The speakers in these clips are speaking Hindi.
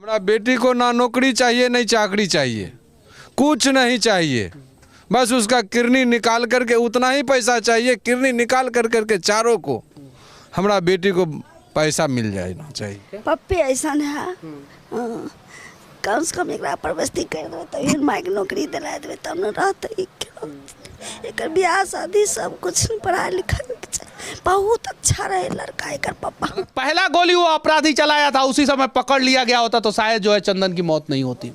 हमारा बेटी को ना नौकरी चाहिए नहीं चाकरी चाहिए, कुछ नहीं चाहिए, बस उसका किडनी निकाल करके उतना ही पैसा चाहिए, किडनी निकाल कर करके चारों को हमारा बेटी को पैसा मिल जाना चाहिए। पप्पी ऐसा है कम से कम एक परवस्ती कर दो तो माइक नौकरी दिला दे तब न रहते। एक ब्याह शादी सब कुछ पढ़ाई लिखाई बहुत अच्छा रहे लड़का एक पापा। पहला गोली वो अपराधी चलाया था उसी समय पकड़ लिया गया होता तो शायद जो है चंदन की मौत नहीं होती।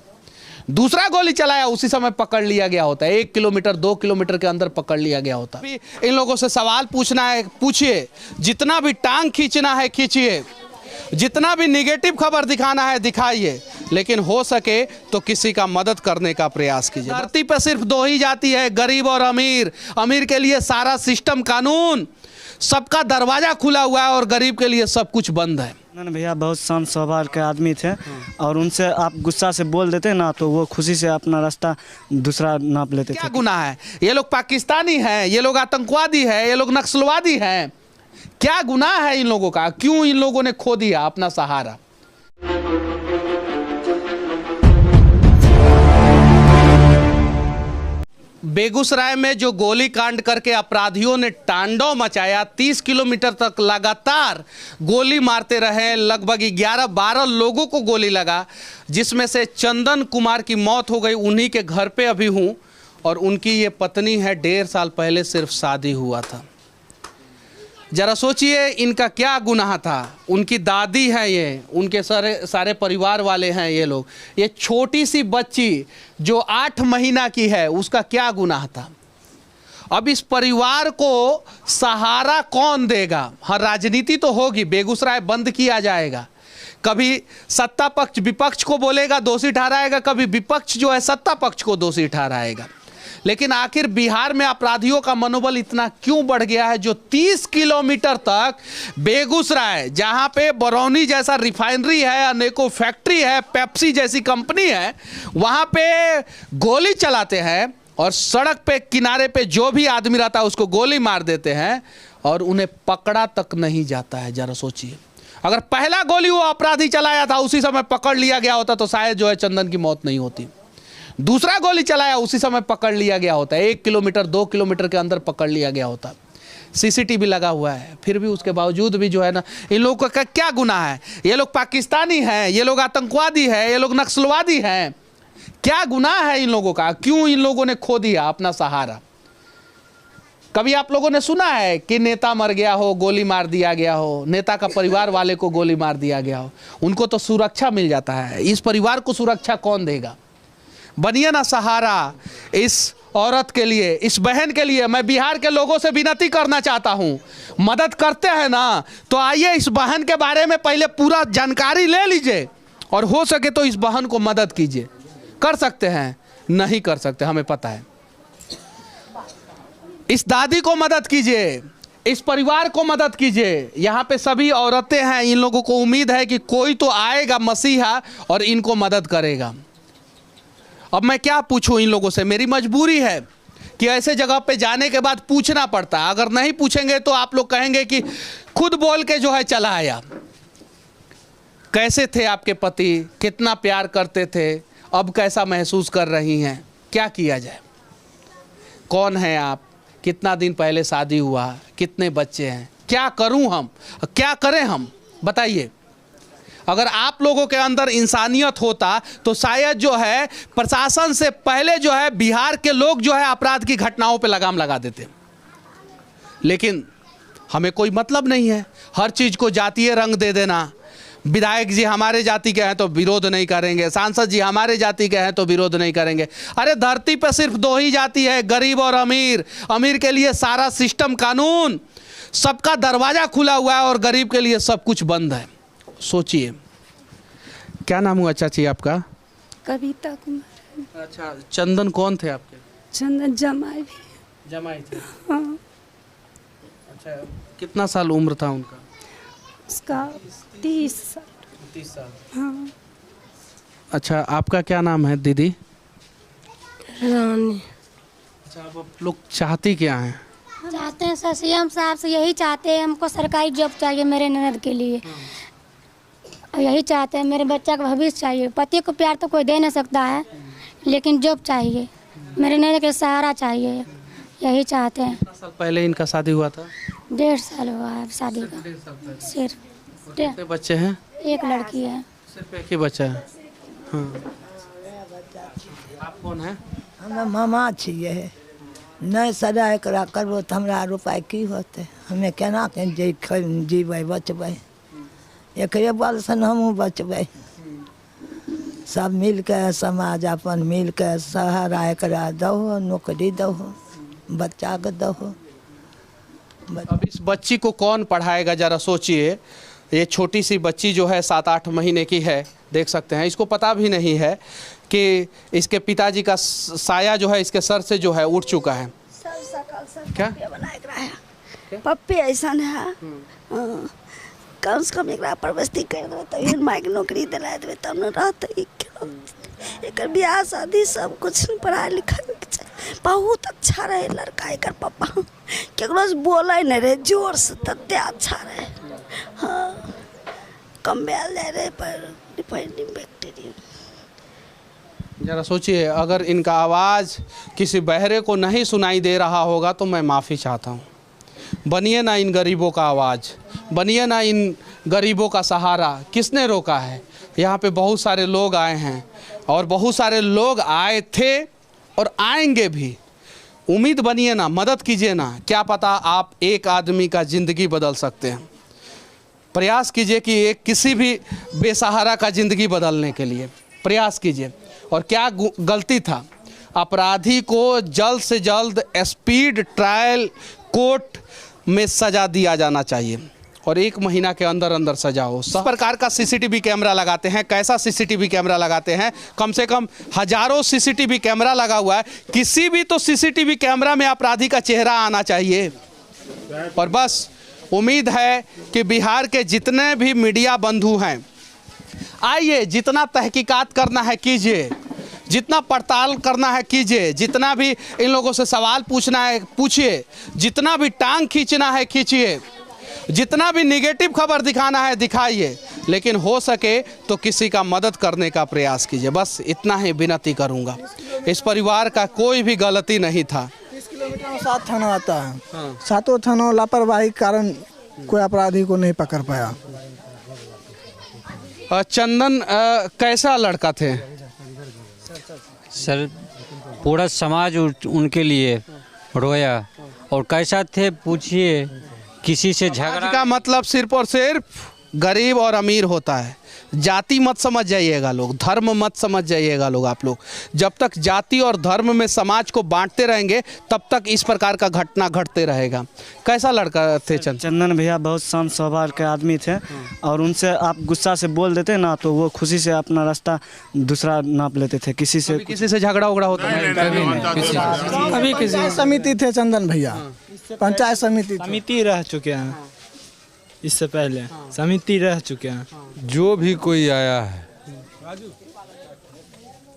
दूसरा गोली चलाया उसी समय पकड़ लिया गया होता, 1 किलोमीटर 2 किलोमीटर के अंदर पकड़ लिया गया होता। इन लोगों से सवाल पूछना है पूछिए, जितना भी टांग खींचना है खींचिए, जितना भी निगेटिव खबर दिखाना है दिखाइए, लेकिन हो सके तो किसी का मदद करने का प्रयास कीजिए। धरती पर सिर्फ दो ही जाति है, गरीब और अमीर। अमीर के लिए सारा सिस्टम कानून सबका दरवाजा खुला हुआ है और गरीब के लिए सब कुछ बंद है। भैया बहुत शांत स्वभाव के आदमी थे और उनसे आप गुस्सा से बोल देते ना तो वो खुशी से अपना रास्ता दूसरा नाप लेते थे। क्या गुनाह है? ये लोग पाकिस्तानी हैं, ये लोग आतंकवादी हैं, ये लोग नक्सलवादी हैं। क्या गुनाह है इन लोगों का? क्यों इन लोगों ने खो दिया अपना सहारा? बेगूसराय में जो गोली कांड करके अपराधियों ने तांडव मचाया, 30 किलोमीटर तक लगातार गोली मारते रहे, लगभग 11-12 लोगों को गोली लगा, जिसमें से चंदन कुमार की मौत हो गई। उन्हीं के घर पे अभी हूँ और उनकी ये पत्नी है, 1.5 साल पहले सिर्फ शादी हुआ था। जरा सोचिए इनका क्या गुनाह था। उनकी दादी है ये, उनके सारे परिवार वाले हैं ये लोग। ये छोटी सी बच्ची जो 8 महीना की है उसका क्या गुनाह था? अब इस परिवार को सहारा कौन देगा? हाँ, राजनीति तो होगी, बेगूसराय बंद किया जाएगा, कभी सत्ता पक्ष विपक्ष को बोलेगा दोषी ठहराएगा, कभी विपक्ष जो है सत्ता पक्ष को दोषी ठहराएगा। लेकिन आखिर बिहार में अपराधियों का मनोबल इतना क्यों बढ़ गया है जो 30 किलोमीटर तक बेगूसराय, जहां पे बरौनी जैसा रिफाइनरी है, अनेकों फैक्ट्री है, पेप्सी जैसी कंपनी है, वहां पे गोली चलाते हैं और सड़क पे किनारे पे जो भी आदमी रहता है उसको गोली मार देते हैं और उन्हें पकड़ा तक नहीं जाता है। जरा सोचिए, अगर पहला गोली वो अपराधी चलाया था उसी समय पकड़ लिया गया होता तो शायद जो है चंदन की मौत नहीं होती। दूसरा गोली चलाया उसी समय पकड़ लिया गया होता, 1 किलोमीटर 2 किलोमीटर के अंदर पकड़ लिया गया होता। सीसीटीवी लगा हुआ है, फिर भी उसके बावजूद भी जो है ना, इन लोगों का क्या गुनाह है? ये लोग पाकिस्तानी हैं, ये लोग आतंकवादी हैं, ये लोग नक्सलवादी हैं। क्या गुनाह है इन लोगों का? क्यों इन लोगों ने खो दिया अपना सहारा? कभी आप लोगों ने सुना है कि नेता मर गया हो, गोली मार दिया गया हो, नेता का परिवार वाले को गोली मार दिया गया हो? उनको तो सुरक्षा मिल जाता है, इस परिवार को सुरक्षा कौन देगा? बनिए ना सहारा इस औरत के लिए, इस बहन के लिए। मैं बिहार के लोगों से विनती करना चाहता हूँ, मदद करते हैं ना तो आइए इस बहन के बारे में पहले पूरा जानकारी ले लीजिए और हो सके तो इस बहन को मदद कीजिए। कर सकते हैं? नहीं कर सकते, हमें पता है। इस दादी को मदद कीजिए, इस परिवार को मदद कीजिए। यहाँ पे सभी औरतें हैं, इन लोगों को उम्मीद है कि कोई तो आएगा मसीहा और इनको मदद करेगा। अब मैं क्या पूछूं इन लोगों से? मेरी मजबूरी है कि ऐसे जगह पे जाने के बाद पूछना पड़ता है। अगर नहीं पूछेंगे तो आप लोग कहेंगे कि खुद बोल के जो है चला आया। कैसे थे आपके पति? कितना प्यार करते थे? अब कैसा महसूस कर रही हैं? क्या किया जाए? कौन है आप? कितना दिन पहले शादी हुआ? कितने बच्चे हैं? क्या करूं हम? क्या करें हम? बताइए। अगर आप लोगों के अंदर इंसानियत होता तो शायद जो है प्रशासन से पहले जो है बिहार के लोग जो है अपराध की घटनाओं पे लगाम लगा देते। लेकिन हमें कोई मतलब नहीं है, हर चीज़ को जातीय रंग दे देना। विधायक जी हमारे जाति के हैं तो विरोध नहीं करेंगे, सांसद जी हमारे जाति के हैं तो विरोध नहीं करेंगे। अरे धरती पर सिर्फ दो ही जाति है, गरीब और अमीर। अमीर के लिए सारा सिस्टम कानून सबका दरवाजा खुला हुआ है और गरीब के लिए सब कुछ बंद है। सोचिए। क्या नाम हुआ चाची आपका? कविता कुमार। अच्छा, चंदन कौन थे आपके? चंदन जमाई भी। जमाई थे? हाँ। अच्छा, कितना साल उम्र था उनका? उसका 30 साल। 30 साल। हाँ। अच्छा, आपका क्या नाम है दीदी? रानी। अच्छा, आप लोग चाहती क्या हैं? चाहते हैं सर, सीएम साहब से यही चाहते हैं, हमको सरकारी जॉब चाहिए मेरे ननद के लिए। और यही चाहते हैं, मेरे बच्चा का भविष्य चाहिए। पति को प्यार तो कोई दे नहीं सकता है, लेकिन जॉब चाहिए, मेरे नए के सहारा चाहिए, यही चाहते हैं। कितना साल पहले इनका शादी हुआ था? 1.5 साल हुआ है शादी का। सिर्फ कितने बच्चे हैं? एक लड़की है। सिर्फ एक ही बच्चा है। हाँ। आप कौन है? हमें मामा छिए नहीं सजा एकरा करबो तो हमरा रुपया की होते, हमें केना के जीबै बचबै, एकरे बल से हमहूँ बचबै। सब मिल के समाज अपन मिल के सहारा एकरा दहो, नौकरी दहो, बच्चा के दहो। अब इस बच्ची को कौन पढ़ाएगा, जरा सोचिए। ये छोटी सी बच्ची जो है 7-8 महीने की है, देख सकते हैं। इसको पता भी नहीं है कि इसके पिताजी का साया जो है इसके सर से जो है उठ चुका है। क्या पप्पी ऐसा है, कम से कम एक परवस्ती कर देवे तभी माय के नौकरी दिला देवे तब न रहते। एक ब्याह शादी सब कुछ पढ़ाई लिखाई बहुत अच्छा रहे लड़का। एक पापा केकरो से बोले नहीं रहे जोर से, तते अच्छा रहे। हाँ, कम ब्याज ले रहे पर डिपेंडिंग बैक्टीरिया। जरा सोचिए, अगर इनका आवाज़ किसी बहरे को नहीं सुनाई दे रहा होगा तो मैं माफ़ी चाहता हूँ। बनिए ना इन गरीबों का आवाज़, बनिए ना इन गरीबों का सहारा। किसने रोका है? यहाँ पे बहुत सारे लोग आए हैं और बहुत सारे लोग आए थे और आएंगे भी। उम्मीद बनिए ना, मदद कीजिए ना, क्या पता आप एक आदमी का ज़िंदगी बदल सकते हैं। प्रयास कीजिए कि एक किसी भी बेसहारा का ज़िंदगी बदलने के लिए प्रयास कीजिए। और क्या गलती था? अपराधी को जल्द से जल्द स्पीड ट्रायल कोर्ट में सजा दिया जाना चाहिए और 1 महीना के अंदर अंदर सजा हो। सब प्रकार का सीसीटीवी कैमरा लगाते हैं। कैसा सीसीटीवी कैमरा लगाते हैं? कम से कम हजारों सीसीटीवी कैमरा लगा हुआ है। किसी भी तो सीसीटीवी कैमरा में अपराधी का चेहरा आना चाहिए। और बस उम्मीद है कि बिहार के जितने भी मीडिया बंधु हैं, आइए, जितना तहकीकात करना है कीजिए, जितना पड़ताल करना है कीजिए, जितना भी इन लोगों से सवाल पूछना है पूछिए, जितना भी टांग खींचना है खींचिए, जितना भी निगेटिव खबर दिखाना है दिखाइए, लेकिन हो सके तो किसी का मदद करने का प्रयास कीजिए। बस इतना ही विनती करूंगा। इस परिवार का कोई भी गलती नहीं था। 30 किलोमीटर में 7 थाना आता है। सातों थानों लापरवाही के कारण कोई अपराधी को नहीं पकड़ पाया। चंदन कैसा लड़का थे? सर, पूरा समाज उनके लिए रोया। और कैसा थे पूछिए, किसी से झगड़ा का मतलब सिर्फ और सिर्फ गरीब और अमीर होता है। जाति मत समझ जाइएगा लोग, धर्म मत समझ जाइएगा लोग। आप लोग जब तक जाति और धर्म में समाज को बांटते रहेंगे तब तक इस प्रकार का घटना घटते रहेगा। कैसा लड़का थे चंदन भैया? बहुत शांत स्वभाव के आदमी थे और उनसे आप गुस्सा से बोल देते ना तो वो खुशी से अपना रास्ता दूसरा नाप लेते थे। किसी से झगड़ा उगड़ा होता है? अभी किसी समिति थे चंदन भैया, पंचायत समिति रह चुके हैं। इससे पहले समिति रह चुके हैं। जो भी कोई आया है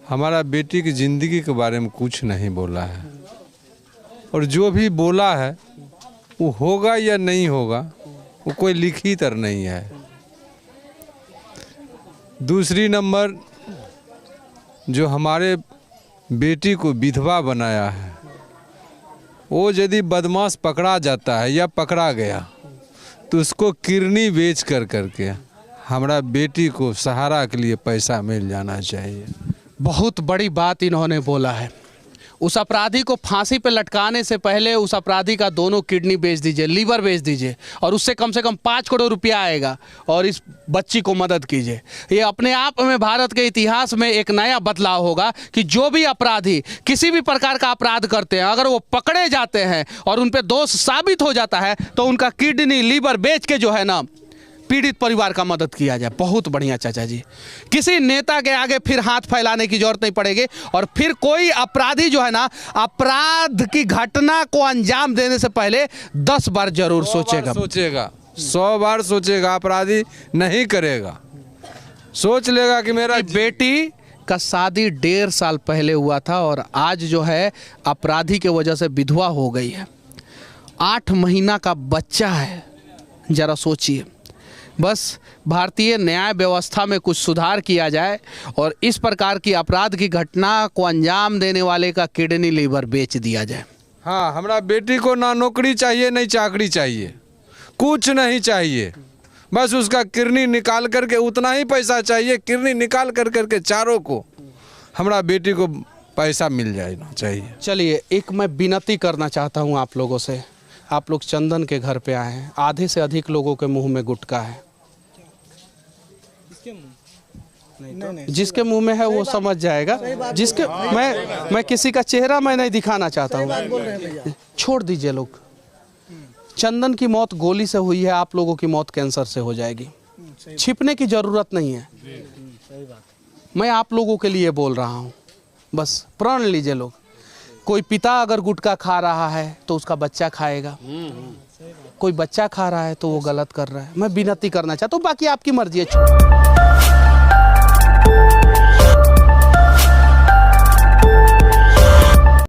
हमारा बेटी की ज़िंदगी के बारे में कुछ नहीं बोला है, और जो भी बोला है वो होगा या नहीं होगा वो कोई लिखित नहीं है। दूसरी नंबर, जो हमारे बेटी को विधवा बनाया है, वो यदि बदमाश पकड़ा जाता है या पकड़ा गया तो उसको किडनी बेच कर करके हमारा बेटी को सहारा के लिए पैसा मिल जाना चाहिए। बहुत बड़ी बात इन्होंने बोला है। उस अपराधी को फांसी पे लटकाने से पहले उस अपराधी का दोनों किडनी बेच दीजिए, लीवर बेच दीजिए, और उससे कम से कम 5 करोड़ रुपया आएगा और इस बच्ची को मदद कीजिए। ये अपने आप में भारत के इतिहास में एक नया बदलाव होगा कि जो भी अपराधी किसी भी प्रकार का अपराध करते हैं, अगर वो पकड़े जाते हैं और उन पर दोष साबित हो जाता है तो उनका किडनी लीवर बेच के जो है ना पीड़ित परिवार का मदद किया जाए। बहुत बढ़िया चाचा जी। किसी नेता के आगे फिर हाथ फैलाने की जरूरत नहीं पड़ेगी और फिर कोई अपराधी जो है ना अपराध की घटना को अंजाम देने से पहले 10 बार जरूर सोचेगा 100 बार सोचेगा। अपराधी नहीं करेगा, सोच लेगा कि मेरा बेटी का शादी 1.5 साल पहले हुआ था और आज जो है अपराधी के वजह से विधवा हो गई है। 8 महीना का बच्चा है। जरा सोचिए, बस भारतीय न्याय व्यवस्था में कुछ सुधार किया जाए और इस प्रकार की अपराध की घटना को अंजाम देने वाले का किडनी लीवर बेच दिया जाए। हाँ, हमारा बेटी को ना नौकरी चाहिए नहीं चाकरी चाहिए, कुछ नहीं चाहिए, बस उसका किडनी निकाल करके उतना ही पैसा चाहिए, किडनी निकाल कर करके चारों को हमारा बेटी को पैसा मिल जाना चाहिए। चलिए, एक मैं विनती करना चाहता हूँ आप लोगों से। आप लोग चंदन के घर पे आए हैं, आधे से अधिक लोगों के मुंह में गुटखा है। जिसके मुंह में है वो समझ जाएगा। जिसके मैं किसी का चेहरा मैं नहीं दिखाना चाहता हूँ, छोड़ दीजिए लोग। चंदन की मौत गोली से हुई है, आप लोगों की मौत कैंसर से हो जाएगी। छिपने की जरूरत नहीं है। मैं आप लोगों के लिए बोल रहा हूँ, बस प्रण लीजिए लोग। कोई पिता अगर गुटखा खा रहा है तो उसका बच्चा खाएगा, कोई बच्चा खा रहा है तो वो गलत कर रहा है। मैं विनती करना चाहता हूँ, बाकी आपकी मर्जी है।